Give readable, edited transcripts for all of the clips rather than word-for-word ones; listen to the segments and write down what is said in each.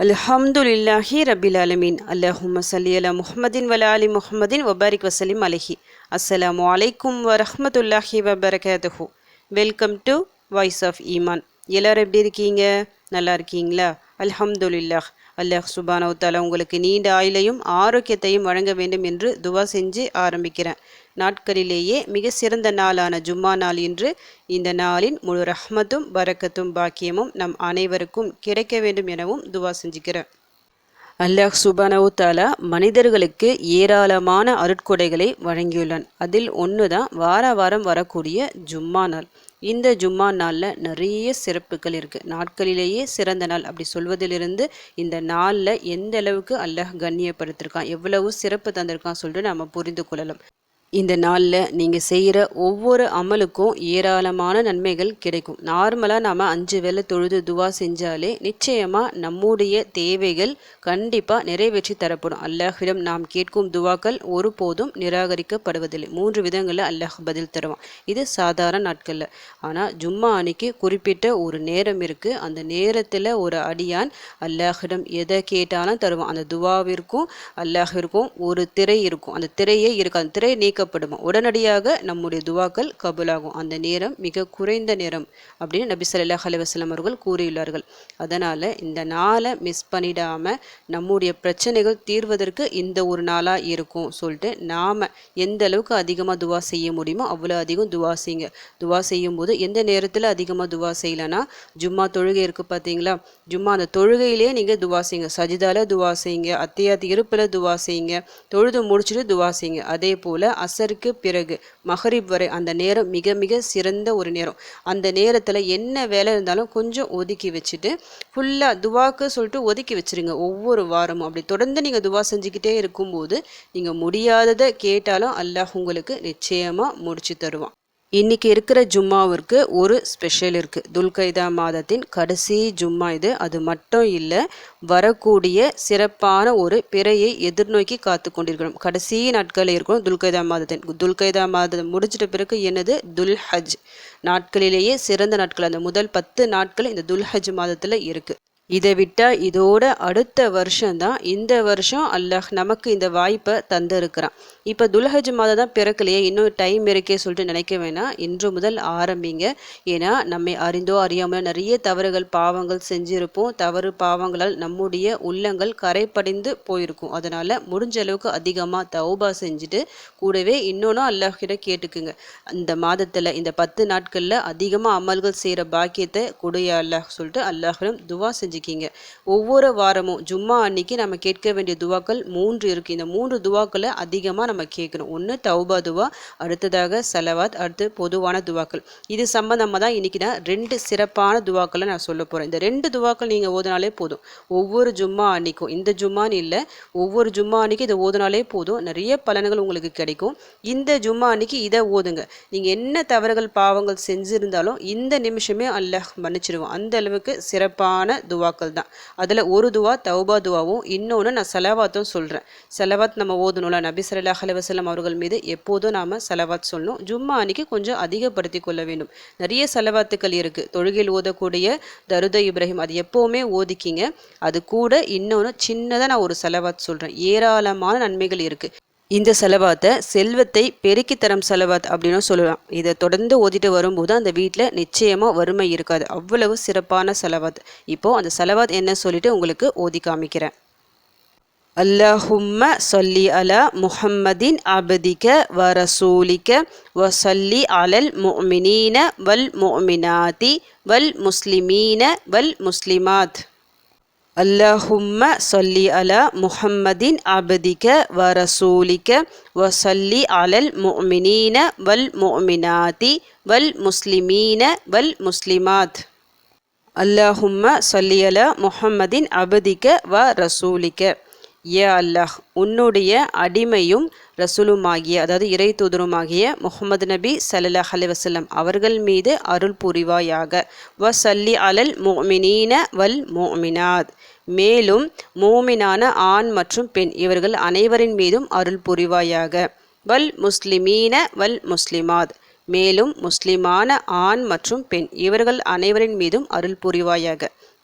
அல்ஹம்துலில்லாஹி ரபில் ஆலமீன். அல்லஹும்ம ஸல்லி அலா முஹம்மதின் வ அலா ஆலி முஹம்மதின் வபாரிக் வசல்லிம் அலைஹி. அஸ்ஸலாமு அலைக்கும் வரஹ்மத்துல்லாஹி வபரகாத்துஹு. வெல்கம் டு வாய்ஸ் ஆஃப் ஈமான். எல்லாரும் எப்படி இருக்கீங்க? நல்லா இருக்கீங்களா? அல்ஹம்துலில்லாஹ். அல்லாஹ் சுப்ஹானஹு வ தஆலா உங்களுக்கு நீண்ட ஆயுளையும் ஆரோக்கியத்தையும் வழங்க வேண்டும் என்று துவா செஞ்சு ஆரம்பிக்கிறேன். நாட்களிலேயே மிக சிறந்த நாளான ஜும்மா நாள் இன்று. இந்த நாளின் முழு ரஹ்மத்தும் பரக்கத்தும் பாக்கியமும் நம் அனைவருக்கும் கிடைக்க வேண்டும் எனவும் துவா செஞ்சுக்கிறேன். அல்லாஹ் சுப்ஹானஹு வ தஆலா மனிதர்களுக்கு ஏராளமான அருட்கொடைகளை வழங்கியுள்ளான். அதில் ஒன்று தான் வாரம் வரக்கூடிய ஜும்மா நாள். இந்த ஜும்மா நாளில் நிறைய சிறப்புகள் இருக்குது. நாட்களிலேயே சிறந்த நாள் அப்படி சொல்வதிலிருந்து இந்த நாளில் எந்த அளவுக்கு அல்லாஹ் கண்ணியப்படுத்திருக்கான், எவ்வளவு சிறப்பு தந்திருக்கான் சொல்லிட்டு நம்ம புரிந்து கொள்ளலாம். இந்த நாளில் நீங்கள் செய்கிற ஒவ்வொரு அமலுக்கும் ஏராளமான நன்மைகள் கிடைக்கும். நார்மலாக நாம் 5 வேளை தொழுது துவா செஞ்சாலே நிச்சயமாக நம்முடைய தேவைகள் கண்டிப்பாக நிறைவேற்றி தரப்படும். அல்லாஹ்விடம் நாம் கேட்கும் துவாக்கள் ஒருபோதும் நிராகரிக்கப்படுவதில்லை. 3 விதங்களில் அல்லாஹ் பதில் தருவான். இது சாதாரண நாட்களில். ஆனால் ஜும்மா அன்னைக்கு குறிப்பிட்ட ஒரு நேரம் இருக்குது. அந்த நேரத்தில் ஒரு அடியான் அல்லாஹ்விடம் எதை கேட்டாலும் தருவான். அந்த துவாவிற்கும் அல்லாஹ்விற்கும் ஒரு திரை இருக்கும். அந்த திரையே இருக்கும். அந்த திரை நீக்கப்படுமா உடனடியாக நம்முடைய துவாக்கள் கபூலாகும். அந்த நேரம் மிக குறைந்த நேரம் அப்படின்னு நபி ஸல்லல்லாஹு அலைஹி வஸல்லம் அவர்கள் கூறியுள்ளார்கள். அதனால் இந்த நாளை மிஸ் பண்ணிடாமல் நம்முடைய பிரச்சனைகள் தீர்வதற்கு இந்த ஒரு நாளாக இருக்கும் சொல்லிட்டு நாம் எந்த அளவுக்கு அதிகமாக துவா செய்ய முடியுமோ அவ்வளோ அதிகம் துவா செய்யுங்க. துவா செய்யும்போது எந்த நேரத்தில் அதிகமாக துவா செய்யலைன்னா, ஜும்மா தொழுகை இருக்குது பார்த்தீங்களா, ஜும்மா அந்த தொழுகையிலே நீங்கள் துவா செய்யுங்க. சஜிதால துவா செய்யுங்க, அத்தியாத்து இருப்பில் துவா செய்யுங்க, தொழுது முடிச்சுட்டு துவா செய்யுங்க. அதே போல் அசருக்கு பிறகு மகரிப் வரை அந்த நேரம் மிக மிக சிறந்த ஒரு நேரம். அந்த நேரத்தில் என்ன வேலை இருந்தாலும் கொஞ்சம் ஒதுக்கி வச்சுட்டு ஃபுல்லாக துவாக்கு சொல்லிட்டு ஒதுக்கி வச்சுருங்க. ஒவ்வொரு வாரமும் அப்படி தொடர்ந்து நீங்கள் துவா செஞ்சுக்கிட்டே இருக்கும்போது நீங்கள் முடியாததை கேட்டாலும் அல்லாஹ் உங்களுக்கு நிச்சயமாக முடிச்சு தருவான். இன்றைக்கி இருக்கிற ஜும்மாவிற்கு ஒரு ஸ்பெஷல் இருக்குது. துல்கைதா மாதத்தின் கடைசி ஜும்மா இது. அது மட்டும் இல்லை, வரக்கூடிய சிறப்பான ஒரு பிறையை எதிர்நோக்கி காத்து கொண்டிருக்கிறோம். கடைசி நாட்களில் இருக்கிறோம் துல்கைதா மாதம் முடிச்சிட்ட பிறகு என்னது துல்ஹஜ். நாட்களிலேயே சிறந்த நாட்கள் அந்த முதல் 10 நாட்கள் இந்த துல்ஹஜ் மாதத்தில் இருக்குது. இதை விட்டால் இதோட அடுத்த வருஷம்தான். இந்த வருஷம் அல்லாஹ் நமக்கு இந்த வாய்ப்பை தந்திருக்கிறான். இப்போ துல்ஹஜ் மாதம் தான் பிறக்கலையே, இன்னும் டைம் இருக்கே சொல்லிட்டு நினைக்க வேணாம். இன்று முதல் ஆரம்பிங்க. ஏன்னா நம்மை அறிந்தோ அறியாமல் நிறைய தவறுகள் பாவங்கள் செஞ்சிருப்போம். தவறு பாவங்களால் நம்முடைய உள்ளங்கள் கரைப்படைந்து போயிருக்கும். அதனால் முடிஞ்ச அளவுக்கு அதிகமாக தௌபா செஞ்சுட்டு கூடவே இன்னொன்றும் அல்லாஹ்கிட்ட கேட்டுக்குங்க. இந்த மாதத்தில் இந்த 10 நாட்களில் அதிகமாக அமல்கள் செய்கிற பாக்கியத்தை கொடுயா அல்லாஹ் சொல்லிட்டு அல்லாஹ்விடம் துவா செஞ்சுக்கிங்க. ஒவ்வொரு வாரமும் ஜும்மா அன்னைக்கு நம்ம கேட்க வேண்டிய துவாக்கள் 3 இருக்குது. இந்த 3 துவாக்களை அதிகமாக நம்ம கேட்கணும். ஒன்று தௌபா துவா, அடுத்ததாக சலவாத், அடுத்து பொதுவான துவாக்கள். இது சம்பந்தமாக தான் இன்றைக்கி நான் 2 சிறப்பான துவாக்களை நான் சொல்ல போகிறேன். இந்த 2 துவாக்கள் நீங்கள் ஓதுனாலே போதும். ஒவ்வொரு ஜும்மா அன்னைக்கும், இந்த ஜும்மான்னு இல்லை, ஒவ்வொரு ஜும்மா அன்னைக்கு இதை ஓதுனாலே போதும். நிறைய பலன்கள் உங்களுக்கு கிடைக்கும். இந்த ஜும்மா அன்னைக்கு இதை ஓதுங்க. நீங்கள் என்ன தவறுகள் பாவங்கள் செஞ்சுருந்தாலும் இந்த நிமிஷமே அல்லாஹ் மன்னிச்சிடுவோம். அந்த அளவுக்கு சிறப்பான துவாக்கள் தான். அதில் ஒரு துவா தௌபா துவாவும், இன்னொன்று நான் சலவாத்தும் சொல்கிறேன். சலவாத் நம்ம ஓதணும்ல, நபி ஸல்லல்லாஹு அலைஹி வஸல்லம் அவர்கள் மீது எப்போதும் நாம் சலவாத் சொல்லணும். ஜும்மா அன்னைக்கு கொஞ்சம் அதிகப்படுத்தி கொள்ள வேண்டும். நிறைய சலவாத்துக்கள் இருக்குது. தொழுகையில் ஓதக்கூடிய தருத இப்ராஹிம் அது எப்போவுமே ஓதிக்கிங்க. அது கூட இன்னொன்று சின்னதாக நான் ஒரு சலவாத் சொல்கிறேன். ஏராளமான நன்மைகள் இருக்குது. இந்த செலவாத்தை செல்வத்தை பெருக்கி தரும் செலவாத் அப்படின்னு சொல்லலாம். இதை தொடர்ந்து ஓதிட்டு வரும்போது அந்த வீட்டில் நிச்சயமாக வறுமை இருக்காது. அவ்வளவு சிறப்பான செலவாத். இப்போது அந்த செலவாத் என்ன சொல்லிட்டு உங்களுக்கு ஓதி காமிக்கிறேன். அல்லாஹும்ம ஸல்லி அலா முஹம்மதின் அப்திக வ ரசூலிக வ ஸல்லி அலல் முஃமினீன வல் முஃமினாத்தி வல் முஸ்லிமீன வல் முஸ்லிமாத். அல்லாஹும்ம ஸல்லி அலா முஹம்மதின் அப்திக வ ரசூலிக வ ஸல்லி அலல் முஃமினீன வல் முஃமினாத்தி வல் முஸ்லிமீன வல் முஸ்லிமாத். அல்லாஹும்ம ஸல்லி அலா முஹம்மதின் அப்திக வ ரசூலிக. ஏ அல்லாஹ், உன்னுடைய அடிமையும் ரசூலுமாகிய, அதாவது இறை தூதருமாகிய முஹம்மது நபி ஸல்லல்லாஹு அலைஹி வஸல்லம் அவர்கள் மீது அருள் புரிவாயாக. வ ஸல்லி அலல் முஃமினீன வல் முஃமினாத். மேலும் மூமினான ஆண் மற்றும் பெண் இவர்கள் அனைவரின் மீதும் அருள் புரிவாயாக. வல் முஸ்லிமீன வல் முஸ்லிமாத். மேலும் முஸ்லிமான ஆண் மற்றும் பெண் இவர்கள் அனைவரின் மீதும் அருள் புரிவாயாக.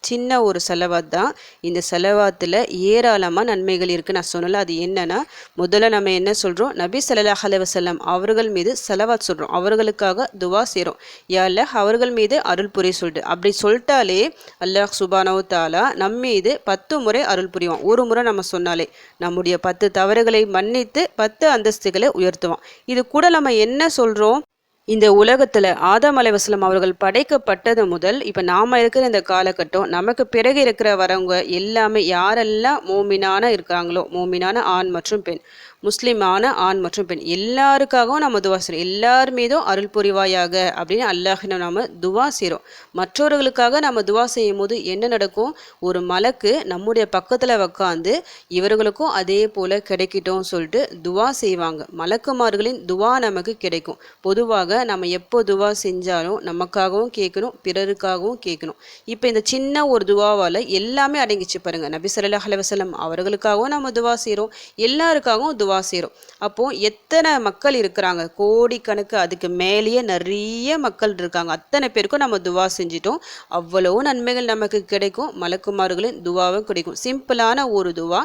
சின்ன ஒரு செலவாத் தான். இந்த செலவாத்தில் ஏராளமாக நன்மைகள் இருக்குது. நான் சொன்னல அது என்னன்னா, முதல்ல நம்ம என்ன சொல்கிறோம், நபி ஸல்லல்லாஹு அலைஹி வஸல்லம் அவர்கள் மீது செலவாத் சொல்கிறோம், அவர்களுக்காக துவா செய்கிறோம். யா அல்லாஹ் அவர்கள் மீது அருள் புரிய சொல்லிட்டு அப்படி சொல்லிட்டாலே அல்லாஹ் சுப்ஹானஹு வ தஆலா நம் மீது 10 முறை அருள் புரிவான். ஒரு முறை நம்ம சொன்னாலே நம்முடைய 10 தவறுகளை மன்னித்து 10 அந்தஸ்துகளை உயர்த்துவான். இது கூட நம்ம என்ன சொல்கிறோம், இந்த உலகத்தில் ஆதம் அலைஹிஸ்ஸலாம் அவர்கள் படைக்கப்பட்டது முதல் இப்போ நாம் இருக்கிற இந்த காலகட்டம், நமக்கு பிறகு இருக்கிற வரவங்க எல்லாமே யாரெல்லாம் மோமினான இருக்காங்களோ, மோமினான ஆண் மற்றும் பெண், முஸ்லிமான ஆண் மற்றும் பெண் எல்லாருக்காகவும் நம்ம துவா செய்கிறோம். எல்லார் மீதும் அருள் புரிவாயாக அப்படின்னு அல்லாஹ்விடம் நம்ம துவா செய்கிறோம். மற்றவர்களுக்காக நம்ம துவா செய்யும் போது என்ன நடக்கும், ஒரு மலக்கு நம்முடைய பக்கத்தில் உட்காந்து இவர்களுக்கும் அதே போல் கிடைக்கட்டும் சொல்லிட்டு துவா செய்வாங்க. மலக்குமார்களின் துவா நமக்கு கிடைக்கும். பொதுவாக நம்ம எப்போ துவா செஞ்சாலும் நமக்காகவும் கேட்கணும், பிறருக்காகவும் கேட்கணும். இப்போ இந்த சின்ன ஒரு துவாவால் எல்லாமே அடங்கிச்சு பாருங்கள். நபி ஸல்லல்லாஹு அலைஹி வஸல்லம் அவர்களுக்காகவும் நம்ம துவா செய்கிறோம், எல்லாருக்காகவும் துவா செய்கிறோம். அப்போது எத்தனை மக்கள் இருக்கிறாங்க, கோடிக்கணக்கு, அதுக்கு மேலேயே நிறைய மக்கள் இருக்காங்க. அத்தனை பேருக்கும் நம்ம துவா செஞ்சிட்டோம். அவ்வளவு நன்மைகள் நமக்கு கிடைக்கும். மலக்குமார்களின் துவாவும் கிடைக்கும். சிம்பிளான ஒரு துவா,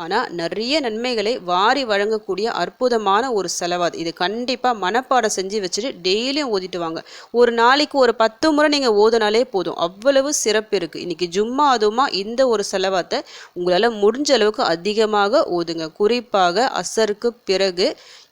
ஆனால் நிறைய நன்மைகளை வாரி வழங்கக்கூடிய அற்புதமான ஒரு செலவாத். இது கண்டிப்பாக மனப்பாடம் செஞ்சு வச்சுட்டு டெய்லியும் ஓதிட்டு வாங்க. ஒரு நாளைக்கு ஒரு 10 முறை நீங்கள் ஓதுனாலே போதும். அவ்வளவு சிறப்பு இருக்குது. இன்றைக்கி ஜும்மா அதுமா இந்த ஒரு செலவாத்தை உங்களால் முடிஞ்ச அளவுக்கு அதிகமாக ஓதுங்க. குறிப்பாக அசருக்கு பிறகு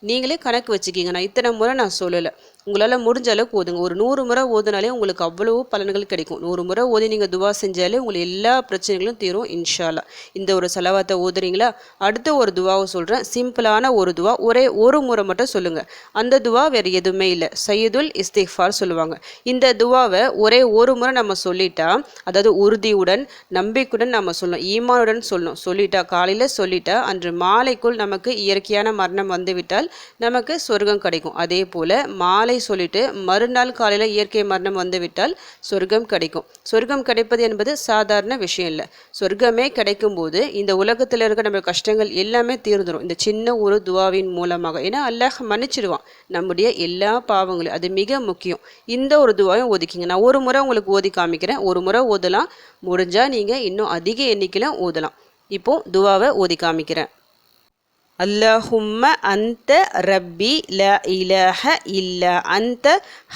நீங்களே கணக்கு வச்சுக்கிங்க. நான் இத்தனை முறை நான் சொல்லலை, உங்களால் முடிஞ்ச அளவுக்கு ஓதுங்க. ஒரு 100 முறை ஓதுனாலே உங்களுக்கு அவ்வளவு பலன்கள் கிடைக்கும். 100 முறை ஓதி நீங்கள் துவா செஞ்சாலே உங்களுக்கு எல்லா பிரச்சனைகளும் தீரும் இன்ஷா அல்லாஹ். இந்த ஒரு செலவாத்தை ஓதுறீங்களா? அடுத்த ஒரு துவாவை சொல்கிறேன். சிம்பிளான ஒரு துவா, ஒரே ஒரு முறை மட்டும் சொல்லுங்கள். அந்த துவா வேறு எதுவுமே இல்லை, சையதுல் இஸ்திக்ஃபார் சொல்லுவாங்க. இந்த துவாவை ஒரே ஒரு முறை நம்ம சொல்லிட்டா, அதாவது உறுதியுடன் நம்பிக்கையுடன் நம்ம சொல்லணும், ஈமானுடன் சொல்லணும். சொல்லிட்டா காலையில் சொல்லிட்டா அன்று மாலைக்குள் நமக்கு இயற்கையான மரணம் வந்துவிட்டால் நமக்கு சொர்க்கம் கிடைக்கும். அதே போல் மாலை சொல்லிட்டு மறுநாள் காலையில் இயற்கை மரணம் வந்துவிட்டால் சொர்க்கம் கிடைக்கும். சொர்க்கம் கிடைப்பது என்பது சாதாரண விஷயம் இல்லை. சொர்க்கமே கிடைக்கும் போது இந்த உலகத்தில் இருக்க நம்ம கஷ்டங்கள் எல்லாமே தீர்ந்துடும் இந்த சின்ன ஒரு துவாவின் மூலமாக. ஏன்னா அல்லாஹ் மன்னிச்சிடுவான் நம்முடைய எல்லா பாவங்களையும். அது மிக முக்கியம். இந்த ஒரு துவாவையும் ஓதிக்கிங்க. நான் ஒரு முறை உங்களுக்கு ஓதி காமிக்கிறேன். ஒரு முறை ஓதலாம், முடிஞ்சால் நீங்கள் இன்னும் அதிக எண்ணிக்கையில் ஓதலாம். இப்போ துவாவை ஓதி காமிக்கிறேன். அல்லஹும்ம அன்த ரப்பி லா இலாஹ இல்லா அன்த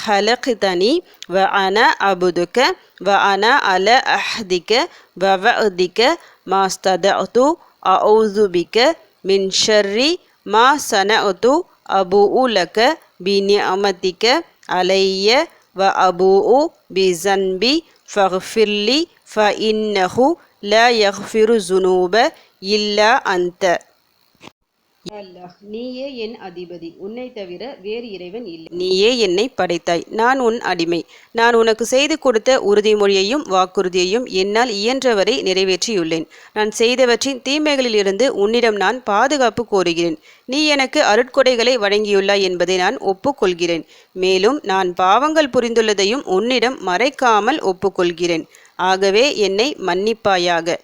ஹலக்தனி வ அன அபுதுக வ அன அல அஹ்திக வ வஅதிக மாஸ்ததஅது அஊது பிக மின் ஷர்ரி மா சனஅது அபூஉ லக பிநிஅமதிக அலைய வ அபூஉ பிஸன்பி ஃபக்ஃபிர்லி ஃபஇன்னஹு லா யக்ஃபிரு ஸுனூப இல்லா அன்த. அல்லாஹ், நீயே என் அதிபதி, உன்னை தவிர வேறு இறைவன் இல்லை. நீயே என்னை படைத்தாய், நான் உன் அடிமை. நான் உனக்கு செய்து கொடுத்த உறுதிமொழியையும் வாக்குறுதியையும் என்னால் இயன்றவரை நிறைவேற்றியுள்ளேன். நான் செய்தவற்றின் தீமைகளிலிருந்து உன்னிடம் நான் பாதுகாப்பு கோருகிறேன். நீ எனக்கு அருட்கொடைகளை வழங்கியுள்ளாய் என்பதை நான் ஒப்புக்கொள்கிறேன். மேலும் நான் பாவங்கள் புரிந்துள்ளதையும் உன்னிடம் மறைக்காமல் ஒப்புக்கொள்கிறேன். ஆகவே என்னை மன்னிப்பாயாக,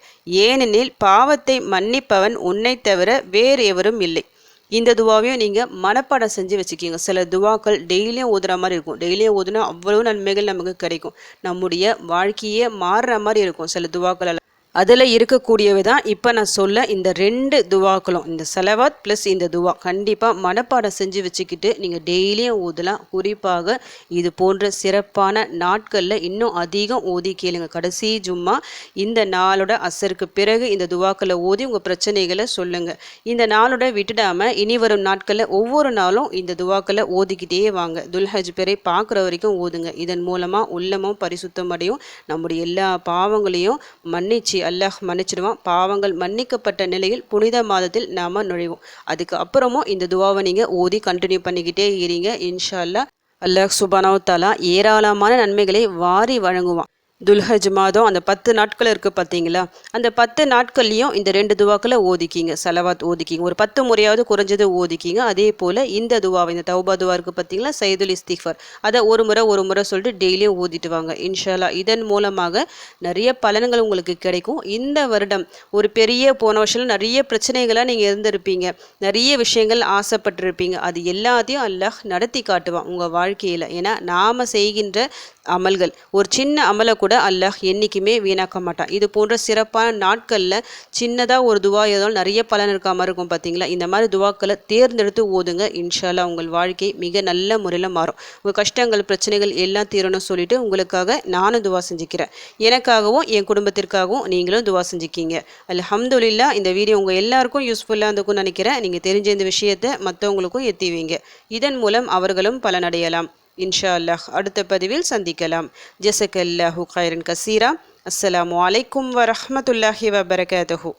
ஏனெனில் பாவத்தை மன்னிப்பவன் உன்னை தவிர வேறு எவரும் இல்லை. இந்த துவாவையும் நீங்கள் மனப்பாடம் செஞ்சு வச்சுக்கிங்க. சில துவாக்கள் டெய்லியும் ஓதுற மாதிரி இருக்கும். டெய்லியும் ஓதுனா அவ்வளோ நன்மைகள் நமக்கு கிடைக்கும். நம்முடைய வாழ்க்கையே மாறுற மாதிரி இருக்கும் சில துவாக்கள். அதில் இருக்கக்கூடியவை தான் இப்போ நான் சொல்ல இந்த 2 துவாக்களும், இந்த செலவாத் ப்ளஸ் இந்த துவா. கண்டிப்பாக மனப்பாடம் செஞ்சு வச்சுக்கிட்டு நீங்கள் டெய்லியும் ஓதலாம். குறிப்பாக இது போன்ற சிறப்பான நாட்களில் இன்னும் அதிகம் ஓதி கேளுங்க. கடைசி ஜும்மா இந்த நாளோட அசருக்கு பிறகு இந்த துவாக்களை ஓதி உங்கள் பிரச்சனைகளை சொல்லுங்கள். இந்த நாளோட விட்டுடாமல் இனி வரும் நாட்களில் ஒவ்வொரு நாளும் இந்த துவாக்களை ஓதிக்கிட்டே வாங்க. துல்ஹஜ் பேரை பார்க்குற வரைக்கும் ஓதுங்க. இதன் மூலமாக உள்ளமும் பரிசுத்தம் அடையும். நம்முடைய எல்லா பாவங்களையும் மன்னிச்சு அல்லாஹ் மன்னிச்சிடுவான். பாவங்கள் மன்னிக்கப்பட்ட நிலையில் புனித மாதத்தில் நாம் நுழைவோம். அதுக்கு அப்புறமும் இந்த துவாவை நீங்கள் ஓதி கண்டினியூ பண்ணிக்கிட்டே இருங்க. இன்ஷா அல்லாஹ் அல்லாஹ் சுப்ஹானஹு வ தஆலா ஏராளமான நன்மைகளை வாரி வழங்குவான். துல்ஹஜ் மாதம் அந்த 10 நாட்கள் இருக்குது பார்த்தீங்களா, அந்த 10 நாட்கள்லையும் இந்த 2 துவாக்களை ஓதிக்கிங்க, செலவாத் ஓதிக்கிங்க. ஒரு 10 முறையாவது குறைஞ்சது ஓதிக்கிங்க. அதே போல் இந்த துவாவை, இந்த தௌபா துவா இருக்குது பார்த்தீங்களா, சையதுல் இஸ்திக்ஃபார், அதை ஒரு முறை சொல்லிட்டு டெய்லியும் ஓதிட்டு வாங்க. இன்ஷா அல்லாஹ் இதன் மூலமாக நிறைய பலன்கள் உங்களுக்கு கிடைக்கும். இந்த வருடம் ஒரு போன வருஷம் நிறைய பிரச்சனைகளாக நீங்கள் இருந்திருப்பீங்க, நிறைய விஷயங்கள் ஆசைப்பட்டிருப்பீங்க. அது எல்லாத்தையும் அல்லாஹ் நடத்தி காட்டுவான் உங்கள் வாழ்க்கையில். ஏன்னா நாம் செய்கின்ற அமல்கள். ஒரு சின்ன அமலை கூட அல்லாஹ் என்றைக்குமே வீணாக்க மாட்டான். இது போன்ற சிறப்பான நாட்களில் சின்னதாக ஒரு துவா ஏதாலும் நிறைய பலன் இருக்க மாதிரி இருக்கும் பார்த்தீங்களா. இந்த மாதிரி துவாக்களை தேர்ந்தெடுத்து ஓதுங்க. இன்ஷா அல்லாஹ் உங்கள் வாழ்க்கை மிக நல்ல முறையில் மாறும். உங்கள் கஷ்டங்கள் பிரச்சனைகள் எல்லாம் தீரணும்னு சொல்லிட்டு உங்களுக்காக நானும் துவா செஞ்சுக்கிறேன். எனக்காகவும் என் குடும்பத்திற்காகவும் நீங்களும் துவா செஞ்சுக்கிங்க. அல்ஹம்துலில்லாஹ். இந்த வீடியோ உங்கள் எல்லாருக்கும் யூஸ்ஃபுல்லாக இருந்துக்கும்னு நினைக்கிறேன். நீங்கள் தெரிஞ்ச இந்த விஷயத்தை மற்றவங்களுக்கும் எத்தி வைங்க. இதன் மூலம் அவர்களும் பலனடையலாம். இன்ஷா அல்லாஹ். அடுத்த பதிவில் சந்திக்கலாம். ஜஸக்கல்லாஹு கைரன் கசீரா. அஸ்ஸலாமு அலைக்கும் வரஹ்மத்துல்லாஹி வபரகாத்துஹு.